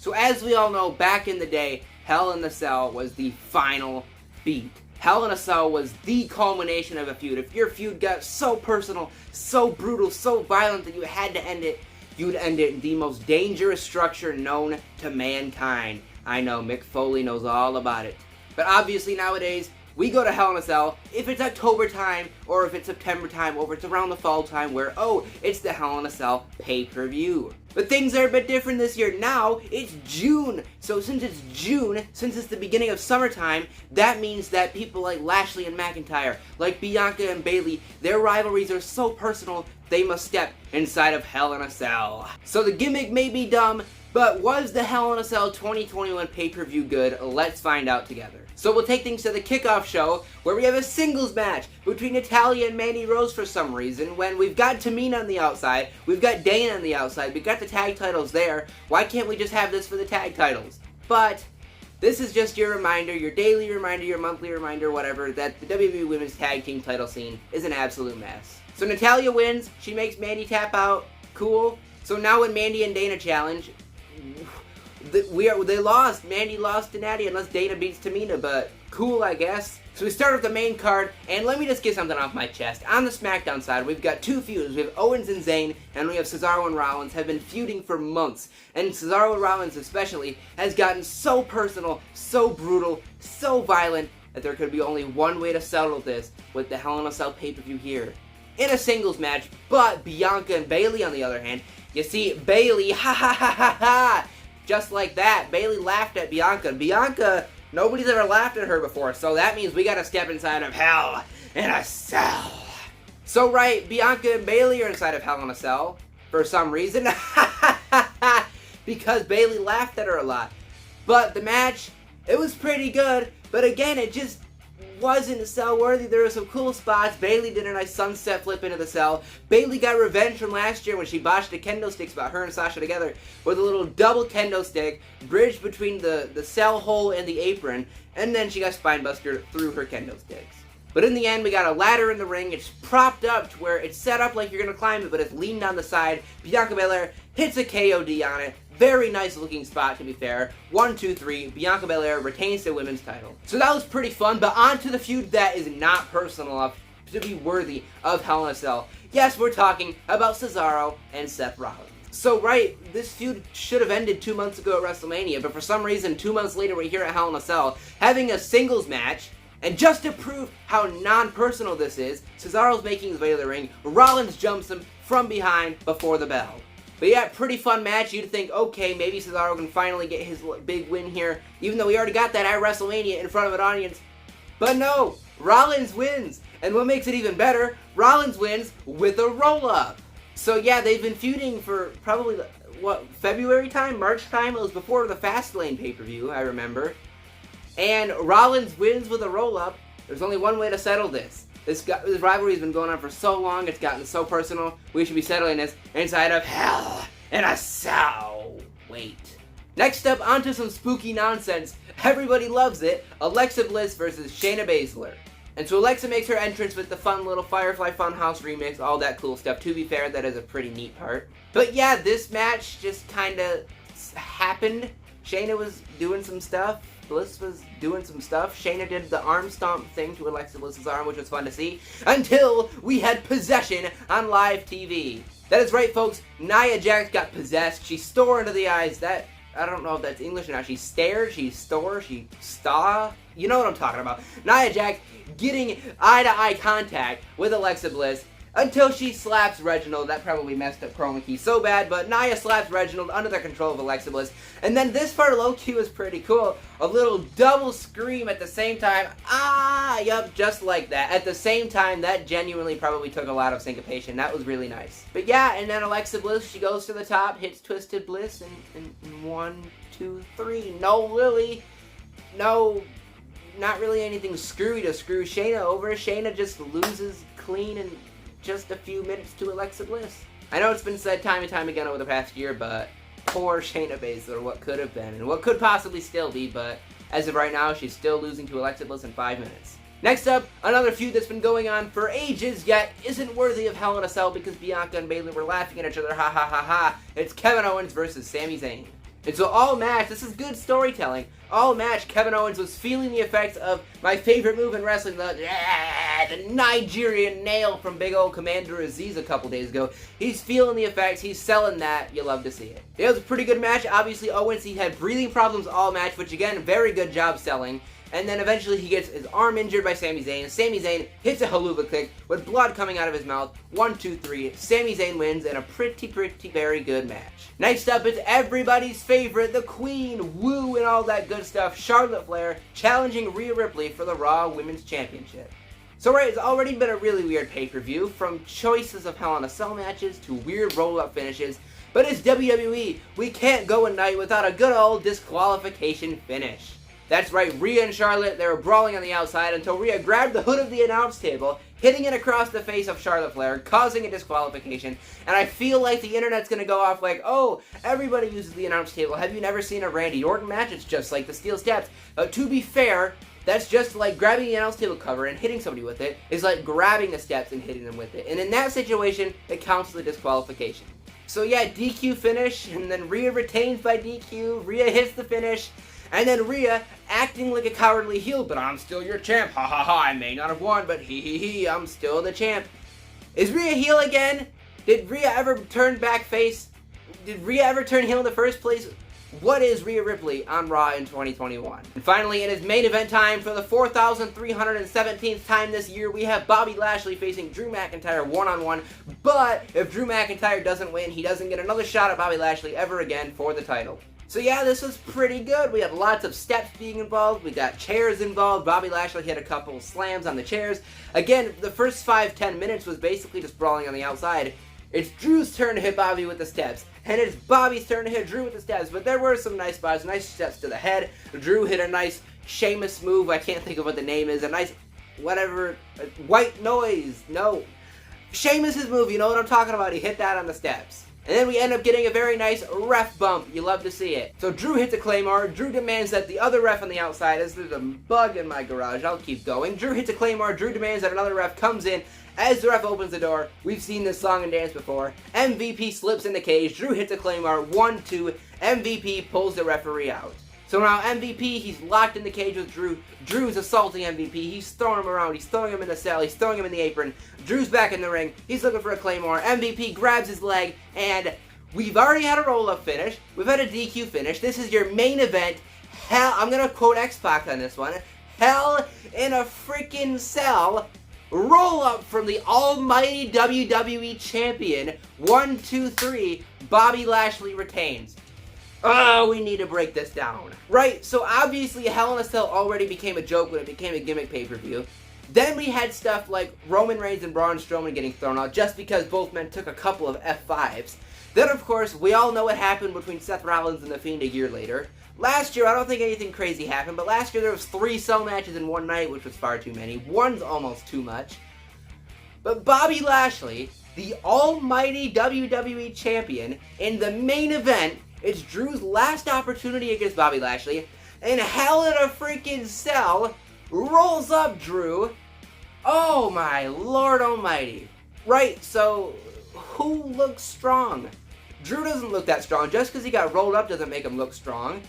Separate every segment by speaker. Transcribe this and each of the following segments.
Speaker 1: So as we all know, back in the day, Hell in a Cell was the final beat. Hell in a Cell was the culmination of a feud. If your feud got so personal, so brutal, so violent that you had to end it, you'd end it in the most dangerous structure known to mankind. I know, Mick Foley knows all about it. But obviously nowadays, we go to Hell in a Cell if it's October time, or if it's September time, or if it's around the fall time where, oh, it's the Hell in a Cell pay-per-view. But things are a bit different this year. Now, it's June. So since it's June, since it's the beginning of summertime, that means that people like Lashley and McIntyre, like Bianca and Bayley, their rivalries are so personal, they must step inside of Hell in a Cell. So the gimmick may be dumb, but was the Hell in a Cell 2021 pay-per-view good? Let's find out together. So we'll take things to the Kickoff show, where we have a singles match between Natalya and Mandy Rose for some reason, when we've got Tamina on the outside, we've got Dana on the outside, we've got the tag titles there. Why can't we just have this for the tag titles? But this is just your reminder, your daily reminder, your monthly reminder, whatever, that the WWE Women's Tag Team title scene is an absolute mess. So Natalya wins, she makes Mandy tap out, cool. So now when Mandy and Dana challenge, they lost. Mandy lost to Natty unless Dana beats Tamina, but cool, I guess. So we start with the main card, and let me just get something off my chest. On the Smackdown side, we've got two feuds. We have Owens and Zayn, and we have Cesaro and Rollins, have been feuding for months. And Cesaro and Rollins especially has gotten so personal, so brutal, so violent, that there could be only one way to settle this with the Hell in a Cell pay-per-view here. In a singles match, but Bianca and Bayley on the other hand, you see, Bayley, ha ha ha ha ha! Just like that, Bayley laughed at Bianca. Bianca, nobody's ever laughed at her before, so that means we gotta step inside of Hell in a Cell. So right, Bianca and Bayley are inside of Hell in a Cell, for some reason. Because Bayley laughed at her a lot. But the match, it was pretty good, but again, it just wasn't cell worthy. There were some cool spots. Bayley did a nice sunset flip into the cell. Bayley got revenge from last year when she botched the kendo sticks about her and Sasha together with a little double kendo stick bridged between the cell hole and the apron, and then she got spinebuster through her kendo sticks. But in the end, we got a ladder in the ring. It's propped up to where it's set up like you're going to climb it, but it's leaned on the side. Bianca Belair hits a KOD on it. Very nice looking spot, to be fair. 1, 2, 3. Bianca Belair retains the women's title. So that was pretty fun, but on to the feud that is not personal enough to be worthy of Hell in a Cell. Yes, we're talking about Cesaro and Seth Rollins. So right, this feud should have ended 2 months ago at WrestleMania, but for some reason, 2 months later, we're here at Hell in a Cell, having a singles match. And just to prove how non-personal this is, Cesaro's making his way to the ring. Rollins jumps him from behind before the bell. But yeah, pretty fun match. You'd think, okay, maybe Cesaro can finally get his big win here, even though we already got that at WrestleMania in front of an audience. But no, Rollins wins. And what makes it even better, Rollins wins with a roll-up. So yeah, they've been feuding for probably, what, February time? March time? It was before the Fastlane pay-per-view, I remember. And Rollins wins with a roll-up. There's only one way to settle this. This rivalry has been going on for so long, it's gotten so personal, we should be settling this inside of Hell in a Cell. Wait. Next up, onto some spooky nonsense. Everybody loves it. Alexa Bliss versus Shayna Baszler. And so Alexa makes her entrance with the fun little Firefly Funhouse remix, all that cool stuff. To be fair, that is a pretty neat part. But yeah, this match just kinda happened. Shayna was doing some stuff. Bliss was doing some stuff. Shayna did the arm stomp thing to Alexa Bliss's arm, which was fun to see, until we had possession on live TV. That is right, folks. Nia Jax got possessed. She store into the eyes. That, I don't know if that's English or not. She stared, she store, she staw. You know what I'm talking about. Nia Jax getting eye-to-eye contact with Alexa Bliss, until she slaps Reginald. That probably messed up Chroma Key so bad, but Nia slaps Reginald under the control of Alexa Bliss. And then this part low-key was pretty cool. A little double scream at the same time. Ah, yup, just like that. At the same time, that genuinely probably took a lot of syncopation. That was really nice. But yeah, and then Alexa Bliss, she goes to the top, hits Twisted Bliss, and 1, 2, 3. No, really. No, not really anything screwy to screw Shayna over. Shayna just loses clean and just a few minutes to Alexa Bliss. I know it's been said time and time again over the past year, but poor Shayna Baszler, what could have been, and what could possibly still be, but as of right now, she's still losing to Alexa Bliss in 5 minutes. Next up, another feud that's been going on for ages, yet isn't worthy of Hell in a Cell because Bianca and Bayley were laughing at each other, ha ha ha ha. It's Kevin Owens versus Sami Zayn. And so all match, this is good storytelling. All match, Kevin Owens was feeling the effects of my favorite move in wrestling, the Nigerian nail from big old Commander Aziz a couple days ago. He's feeling the effects, he's selling that, you love to see it. It was a pretty good match. Obviously Owens, he had breathing problems all match, which again, very good job selling. And then eventually he gets his arm injured by Sami Zayn. Sami Zayn hits a haluva kick with blood coming out of his mouth. 1, 2, 3. Sami Zayn wins in a pretty very good match. Next up is everybody's favorite, the Queen, woo, and all that good stuff, Charlotte Flair, challenging Rhea Ripley for the Raw Women's Championship. So right, it's already been a really weird pay-per-view, from choices of Hell in a Cell matches to weird roll-up finishes. But it's WWE. We can't go a night without a good old disqualification finish. That's right, Rhea and Charlotte, they were brawling on the outside until Rhea grabbed the hood of the announce table, hitting it across the face of Charlotte Flair, causing a disqualification. And I feel like the internet's gonna go off like, oh, everybody uses the announce table. Have you never seen a Randy Orton match? It's just like the steel steps. To be fair, that's just like grabbing the announce table cover and hitting somebody with it is like grabbing the steps and hitting them with it. And in that situation, it counts as a disqualification. So yeah, DQ finish, and then Rhea retains by DQ, Rhea hits the finish, and then Rhea, acting like a cowardly heel, but I'm still your champ, ha ha ha, I may not have won, but he, I'm still the champ. Is Rhea heel again? Did Rhea ever turn back face? Did Rhea ever turn heel in the first place? What is Rhea Ripley on Raw in 2021? And finally, it is main event time for the 4,317th time this year. We have Bobby Lashley facing Drew McIntyre one-on-one, but if Drew McIntyre doesn't win, he doesn't get another shot at Bobby Lashley ever again for the title. So yeah, this was pretty good. We had lots of steps being involved. We got chairs involved. Bobby Lashley hit a couple slams on the chairs. Again, the first 5-10 minutes was basically just brawling on the outside. It's Drew's turn to hit Bobby with the steps, and it's Bobby's turn to hit Drew with the steps, but there were some nice spots, nice steps to the head. Drew hit a nice Sheamus move, I can't think of what the name is, a nice, whatever, white noise, no. Sheamus's move, you know what I'm talking about, he hit that on the steps. And then we end up getting a very nice ref bump. You love to see it. So Drew hits a Claymore. Drew demands that the other ref on the outside, as there's a bug in my garage, I'll keep going. Drew hits a Claymore. Drew demands that another ref comes in. As the ref opens the door, we've seen this song and dance before. MVP slips in the cage. Drew hits a Claymore. 1, 2. MVP pulls the referee out. So now MVP, he's locked in the cage with Drew. Drew's assaulting MVP. He's throwing him around. He's throwing him in the cell. He's throwing him in the apron. Drew's back in the ring. He's looking for a Claymore. MVP grabs his leg, and we've already had a roll-up finish. We've had a DQ finish. This is your main event. Hell, I'm going to quote X-Pac on this one. Hell in a freaking cell. Roll-up from the almighty WWE Champion. 1, 2, 3. Bobby Lashley retains. Oh, we need to break this down. Right, so obviously Hell in a Cell already became a joke when it became a gimmick pay-per-view. Then we had stuff like Roman Reigns and Braun Strowman getting thrown out just because both men took a couple of F5s. Then, of course, we all know what happened between Seth Rollins and The Fiend a year later. Last year, I don't think anything crazy happened, but last year there was 3 cell matches in one night, which was far too many. One's almost too much. But Bobby Lashley, the almighty WWE Champion, in the main event, it's Drew's last opportunity against Bobby Lashley, and Hell in a freaking Cell rolls up Drew. Oh my Lord almighty. Right, so who looks strong? Drew doesn't look that strong. Just because he got rolled up doesn't make him look strong.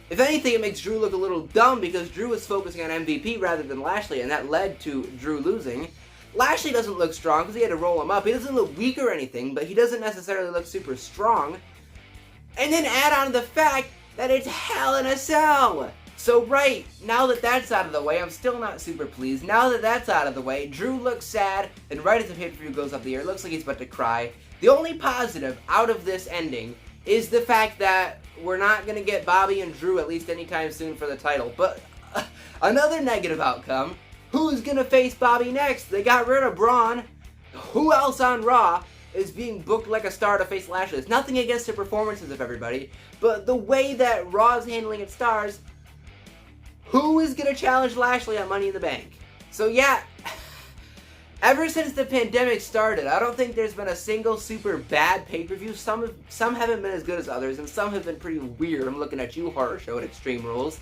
Speaker 1: If anything, it makes Drew look a little dumb because Drew was focusing on MVP rather than Lashley, and that led to Drew losing. Lashley doesn't look strong because he had to roll him up. He doesn't look weak or anything, but he doesn't necessarily look super strong. And then add on the fact that it's Hell in a Cell. So right, now that that's out of the way, I'm still not super pleased. Now that that's out of the way, Drew looks sad, and right as the pay-per-view goes up the air, it looks like he's about to cry. The only positive out of this ending is the fact that we're not going to get Bobby and Drew at least anytime soon for the title. But another negative outcome, who's going to face Bobby next? They got rid of Braun. Who else on Raw is being booked like a star to face Lashley? It's nothing against the performances of everybody, but the way that Raw is handling its stars, who is going to challenge Lashley on Money in the Bank? So yeah, ever since the pandemic started, I don't think there's been a single super bad pay-per-view. Some haven't been as good as others, and some have been pretty weird. I'm looking at you, Horror Show at Extreme Rules.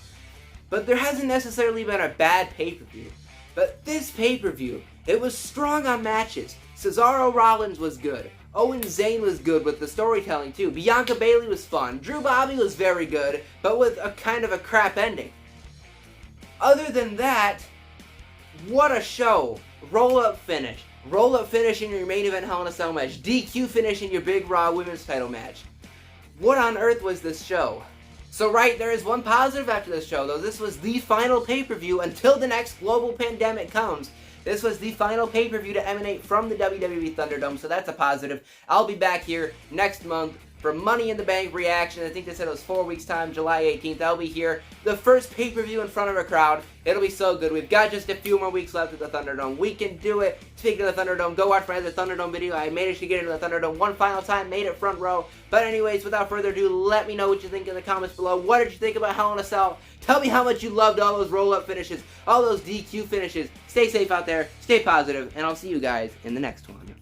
Speaker 1: But there hasn't necessarily been a bad pay-per-view. But this pay-per-view, it was strong on matches. Cesaro Rollins was good. Owens Zayn was good with the storytelling too. Bianca Bayley was fun. Drew Bobby was very good, but with a kind of a crap ending. Other than that, what a show. Roll-up finish. Roll-up finish in your main event Hell in a Cell match. DQ finish in your big Raw Women's title match. What on earth was this show? So right, there is one positive after this show, though. This was the final pay-per-view until the next global pandemic comes. This was the final pay-per-view to emanate from the WWE Thunderdome, so that's a positive. I'll be back here next month for Money in the Bank reaction. I think they said it was 4 weeks' time, July 18th. I'll be here. The first pay-per-view in front of a crowd. It'll be so good. We've got just a few more weeks left at the Thunderdome. We can do it. Speaking of the Thunderdome, go watch my other Thunderdome video. I managed to get into the Thunderdome one final time, made it front row. But anyways, without further ado, let me know what you think in the comments below. What did you think about Hell in a Cell? Tell me how much you loved all those roll-up finishes, all those DQ finishes. Stay safe out there, stay positive, and I'll see you guys in the next one.